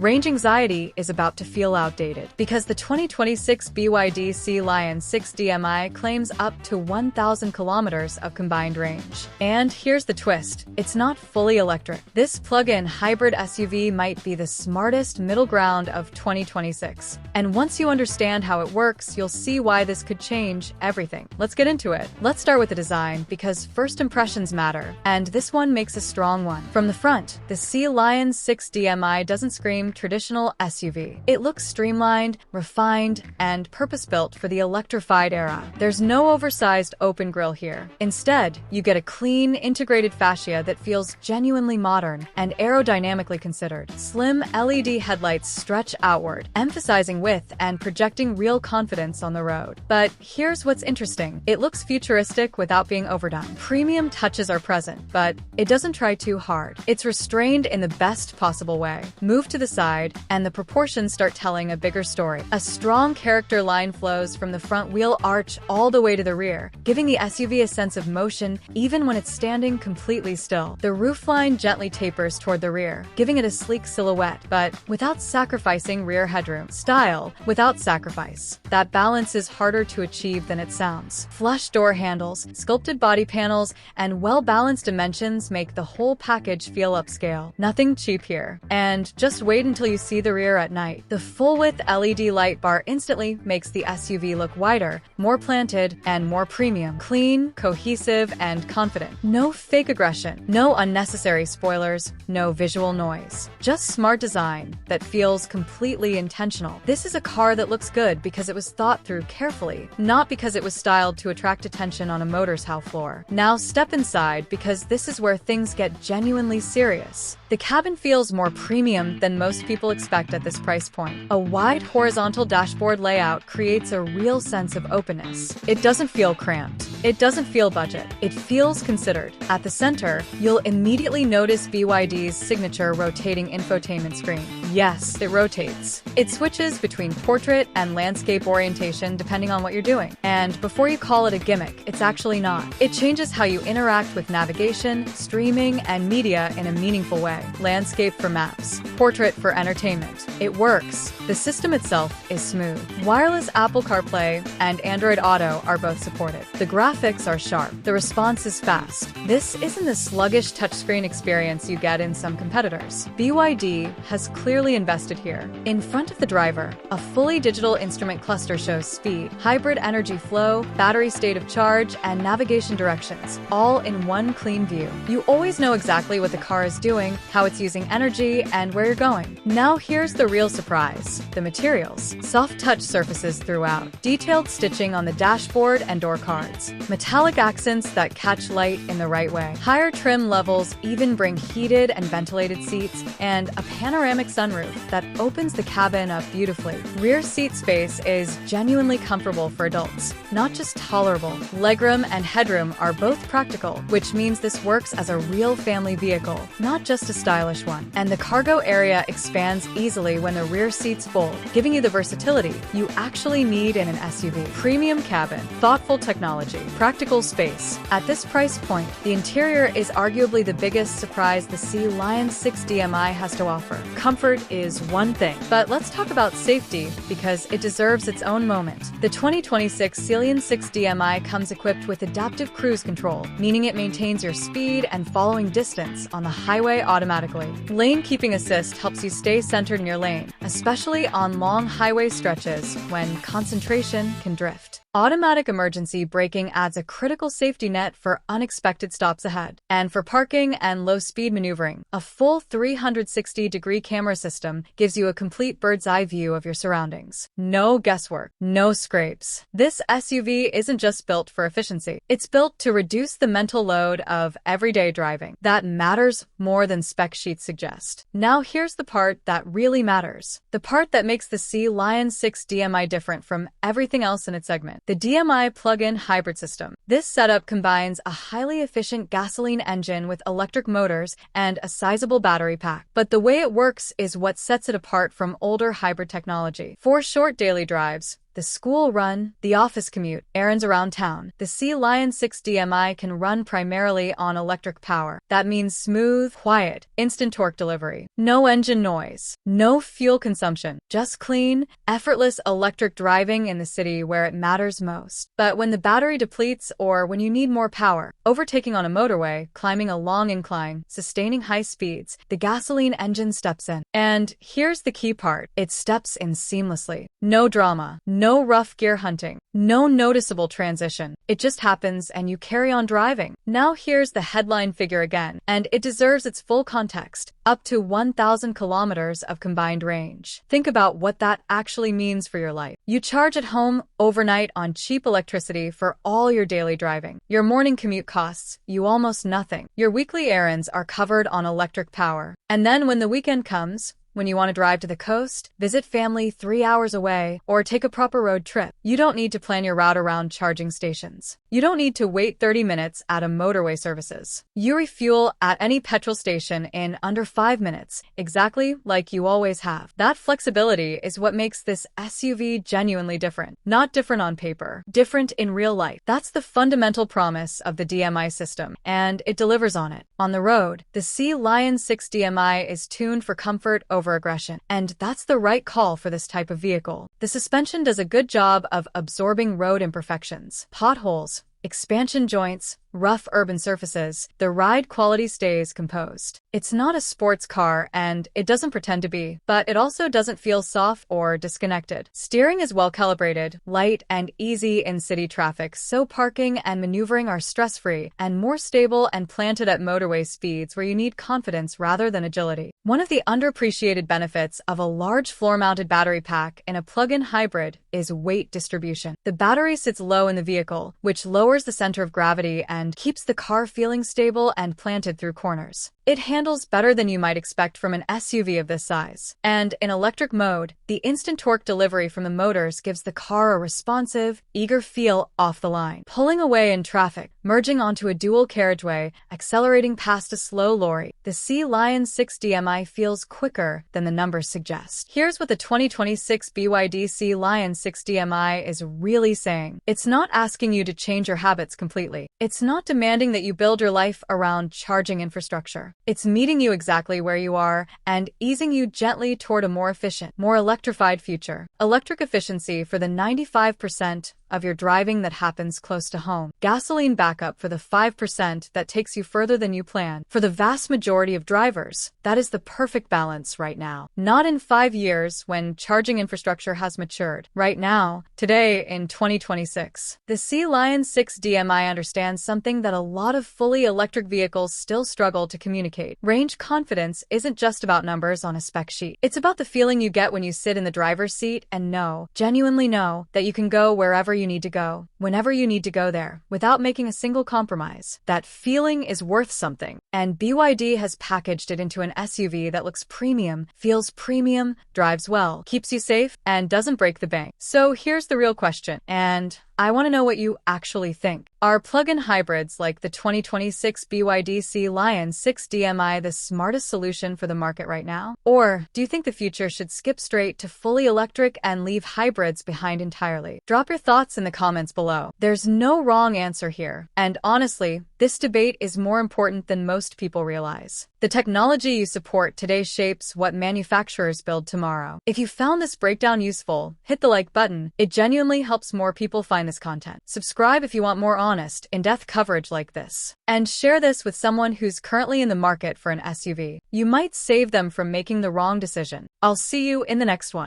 range anxiety is about to feel outdated because the 2026 BYD Sealion 6 DMI claims up to 1,000 kilometers of combined range. And here's the twist, it's not fully electric. This plug-in hybrid SUV might be the smartest middle ground of 2026. And once you understand how it works, you'll see why this could change everything. Let's get into it. Let's start with the design, because first impressions matter, and this one makes a strong one. From the front, the Sealion 6 DMI doesn't scream traditional SUV. It looks streamlined, refined, and purpose-built for the electrified era. There's no oversized open grille here. Instead, you get a clean, integrated fascia that feels genuinely modern and aerodynamically considered. Slim LED headlights stretch outward, emphasizing width and projecting real confidence on the road. But here's what's interesting. It looks futuristic without being overdone. Premium touches are present, but it doesn't try too hard. It's restrained in the best possible way. Move to the side, and the proportions start telling a bigger story. A strong character line flows from the front wheel arch all the way to the rear, giving the SUV a sense of motion even when it's standing completely still. The roofline gently tapers toward the rear, giving it a sleek silhouette, but without sacrificing rear headroom. Style without sacrifice. That balance is harder to achieve than it sounds. Flush door handles, sculpted body panels, and well-balanced dimensions make the whole package feel upscale. Nothing cheap here. And just wait until you see the rear at night. The full-width LED light bar instantly makes the SUV look wider, more planted, and more premium. Clean, cohesive, and confident. No fake aggression, no unnecessary spoilers, no visual noise. Just smart design that feels completely intentional. This is a car that looks good because it was thought through carefully, not because it was styled to attract attention on a motor's house floor. Now step inside, because this is where things get genuinely serious. The cabin feels more premium than most people expect at this price point. A wide horizontal dashboard layout creates a real sense of openness. It doesn't feel cramped. It doesn't feel budget. It feels considered. At the center, you'll immediately notice BYD's signature rotating infotainment screen. Yes, it rotates. It switches between portrait and landscape orientation depending on what you're doing. And before you call it a gimmick, it's actually not. It changes how you interact with navigation, streaming, and media in a meaningful way. Landscape for maps, portrait for entertainment. It works. The system itself is smooth. Wireless Apple CarPlay and Android Auto are both supported. The graphics are sharp. The response is fast. This isn't the sluggish touchscreen experience you get in some competitors. BYD has clearly invested here. In front of the driver, a fully digital instrument cluster shows speed, hybrid energy flow, battery state of charge, and navigation directions, all in one clean view. You always know exactly what the car is doing, how it's using energy, and where you're going. Now here's the real surprise. The materials. Soft touch surfaces throughout. Detailed stitching on the dashboard and door cards. Metallic accents that catch light in the right way. Higher trim levels even bring heated and ventilated seats, and a panoramic sunroof that opens the cabin up beautifully. Rear seat space is genuinely comfortable for adults, not just tolerable. Legroom and headroom are both practical, which means this works as a real family vehicle, not just a stylish one. And the cargo area expands easily when the rear seats fold, giving you the versatility you actually need in an SUV. Premium cabin, thoughtful technology, practical space. At this price point, the interior is arguably the biggest surprise the Sealion 6 DMI has to offer. Comfort is one thing, but let's talk about safety, because it deserves its own moment. The 2026 Sealion 6 DMI comes equipped with adaptive cruise control, meaning it maintains your speed and following distance on the highway automatically. Lane keeping assist helps you stay centered in your lane, especially on long highway stretches when concentration can drift. Automatic emergency braking adds a critical safety net for unexpected stops ahead. And for parking and low-speed maneuvering, a full 360-degree camera system gives you a complete bird's-eye view of your surroundings. No guesswork, no scrapes. This SUV isn't just built for efficiency. It's built to reduce the mental load of everyday driving. That matters more than spec sheets suggest. Now here's the part that really matters. The part that makes the Sealion 6 DMI different from everything else in its segment. The DMI plug-in hybrid system. This setup combines a highly efficient gasoline engine with electric motors and a sizable battery pack. But the way it works is what sets it apart from older hybrid technology. For short daily drives, the school run, the office commute, errands around town. The Sealion 6 DMI can run primarily on electric power. That means smooth, quiet, instant torque delivery. No engine noise, no fuel consumption, just clean, effortless electric driving in the city where it matters most. But when the battery depletes or when you need more power, overtaking on a motorway, climbing a long incline, sustaining high speeds, the gasoline engine steps in. And here's the key part. It steps in seamlessly. No drama, no rough gear hunting, no noticeable transition. It just happens and you carry on driving. Now here's the headline figure again, and it deserves its full context. Up to 1,000 kilometers of combined range. Think about what that actually means for your life. You charge at home, overnight on cheap electricity for all your daily driving. Your morning commute costs you almost nothing. Your weekly errands are covered on electric power. And then when the weekend comes, when you want to drive to the coast, visit family 3 hours away, or take a proper road trip, you don't need to plan your route around charging stations. You don't need to wait 30 minutes at a motorway services. You refuel at any petrol station in under 5 minutes, exactly like you always have. That flexibility is what makes this SUV genuinely different. Not different on paper, different in real life. That's the fundamental promise of the DMI system, and it delivers on it. On the road, the Sealion 6 DMI is tuned for comfort over aggression, and that's the right call for this type of vehicle. The suspension does a good job of absorbing road imperfections, potholes, expansion joints, rough urban surfaces. The ride quality stays composed. It's not a sports car, and it doesn't pretend to be, but it also doesn't feel soft or disconnected. Steering is well calibrated, light and easy in city traffic, so parking and maneuvering are stress-free, and more stable and planted at motorway speeds where you need confidence rather than agility. One of the underappreciated benefits of a large floor-mounted battery pack in a plug-in hybrid is weight distribution. The battery sits low in the vehicle, which lowers the center of gravity and keeps the car feeling stable and planted through corners. It handles better than you might expect from an SUV of this size. And in electric mode, the instant torque delivery from the motors gives the car a responsive, eager feel off the line. Pulling away in traffic, merging onto a dual carriageway, accelerating past a slow lorry, the Sealion 6 DMI feels quicker than the numbers suggest. Here's what the 2026 BYD Sealion 6 DMI is really saying. It's not asking you to change your habits completely. It's not demanding that you build your life around charging infrastructure. It's meeting you exactly where you are and easing you gently toward a more efficient, more electrified future. Electric efficiency for the 95% of your driving that happens close to home. Gasoline backup for the 5% that takes you further than you plan. For the vast majority of drivers, that is the perfect balance right now. Not in 5 years when charging infrastructure has matured. Right now, today in 2026. The Sealion 6 DMI understands something that a lot of fully electric vehicles still struggle to communicate. Range confidence isn't just about numbers on a spec sheet. It's about the feeling you get when you sit in the driver's seat and genuinely know, that you can go wherever you need to go, whenever you need to go there, without making a single compromise. That feeling is worth something, and BYD has packaged it into an SUV that looks premium, feels premium, drives well, keeps you safe, and doesn't break the bank. So here's the real question, and I want to know what you actually think. Are plug-in hybrids like the 2026 BYD Sealion 6 DMI the smartest solution for the market right now? Or do you think the future should skip straight to fully electric and leave hybrids behind entirely? Drop your thoughts in the comments below. There's no wrong answer here, and honestly, this debate is more important than most people realize. The technology you support today shapes what manufacturers build tomorrow. If you found this breakdown useful, hit the like button. It genuinely helps more people find this content. Subscribe if you want more honest, in-depth coverage like this. And share this with someone who's currently in the market for an SUV. You might save them from making the wrong decision. I'll see you in the next one.